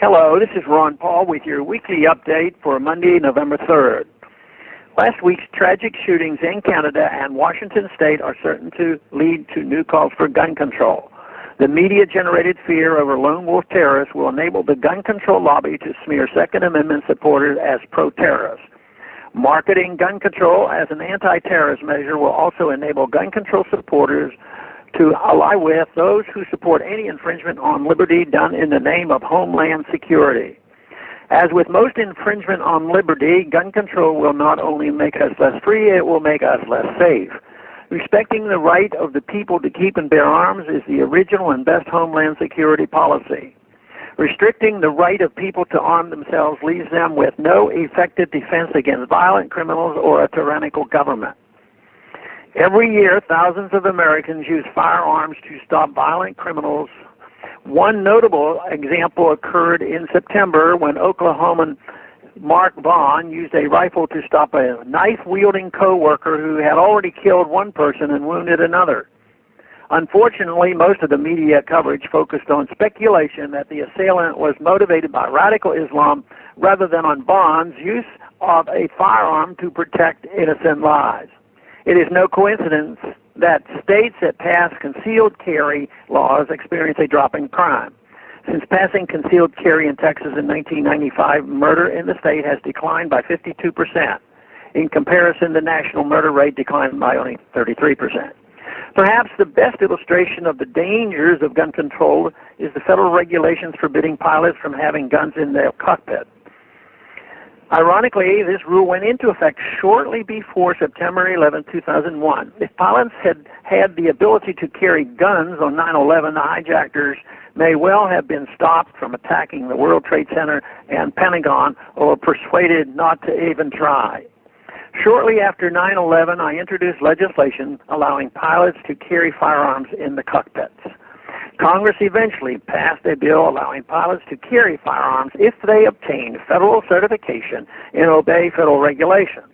Hello, this is Ron Paul with your weekly update for Monday, November 3rd. Last week's tragic shootings in Canada and Washington State are certain to lead to new calls for gun control. The media-generated fear over lone wolf terrorists will enable the gun control lobby to smear Second Amendment supporters as pro-terrorists. Marketing gun control as an anti-terrorist measure will also enable gun control supporters to ally with those who support any infringement on liberty done in the name of homeland security. As with most infringement on liberty, gun control will not only make us less free, it will make us less safe. Respecting the right of the people to keep and bear arms is the original and best homeland security policy. Restricting the right of people to arm themselves leaves them with no effective defense against violent criminals or a tyrannical government. Every year, thousands of Americans use firearms to stop violent criminals. One notable example occurred in September when Oklahoman Mark Vaughn used a rifle to stop a knife-wielding co-worker who had already killed one person and wounded another. Unfortunately, most of the media coverage focused on speculation that the assailant was motivated by radical Islam rather than on Vaughn's use of a firearm to protect innocent lives. It is no coincidence that states that pass concealed carry laws experience a drop in crime. Since passing concealed carry in Texas in 1995, murder in the state has declined by 52%. In comparison, the national murder rate declined by only 33%. Perhaps the best illustration of the dangers of gun control is the federal regulations forbidding pilots from having guns in their cockpit. Ironically, this rule went into effect shortly before September 11, 2001. If pilots had had the ability to carry guns on 9/11, the hijackers may well have been stopped from attacking the World Trade Center and Pentagon or persuaded not to even try. Shortly after 9/11, I introduced legislation allowing pilots to carry firearms in the cockpits. Congress eventually passed a bill allowing pilots to carry firearms if they obtain federal certification and obey federal regulations.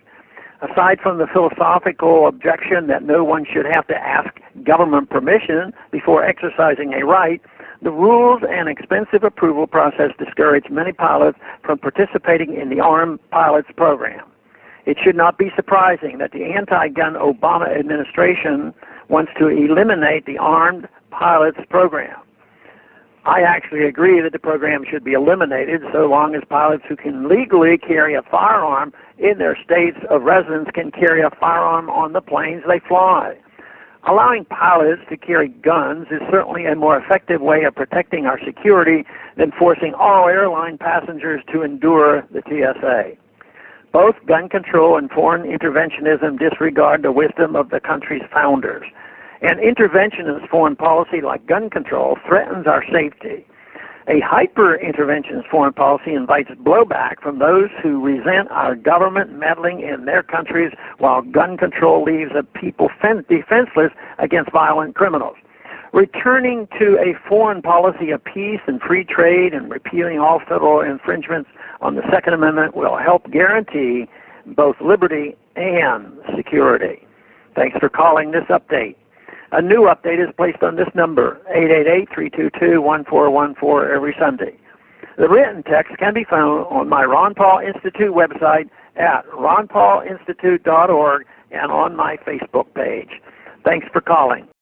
Aside from the philosophical objection that no one should have to ask government permission before exercising a right, the rules and expensive approval process discourage many pilots from participating in the Armed Pilots Program. It should not be surprising that the anti-gun Obama administration wants to eliminate the Armed Pilots Program. I actually agree that the program should be eliminated so long as pilots who can legally carry a firearm in their states of residence can carry a firearm on the planes they fly. Allowing pilots to carry guns is certainly a more effective way of protecting our security than forcing all airline passengers to endure the TSA. Both gun control and foreign interventionism disregard the wisdom of the country's founders. An interventionist foreign policy like gun control threatens our safety. A hyper-interventionist foreign policy invites blowback from those who resent our government meddling in their countries, while gun control leaves a people defenseless against violent criminals. Returning to a foreign policy of peace and free trade and repealing all federal infringements on the Second Amendment will help guarantee both liberty and security. Thanks for calling this update. A new update is placed on this number, 888-322-1414, every Sunday. The written text can be found on my Ron Paul Institute website at ronpaulinstitute.org and on my Facebook page. Thanks for calling.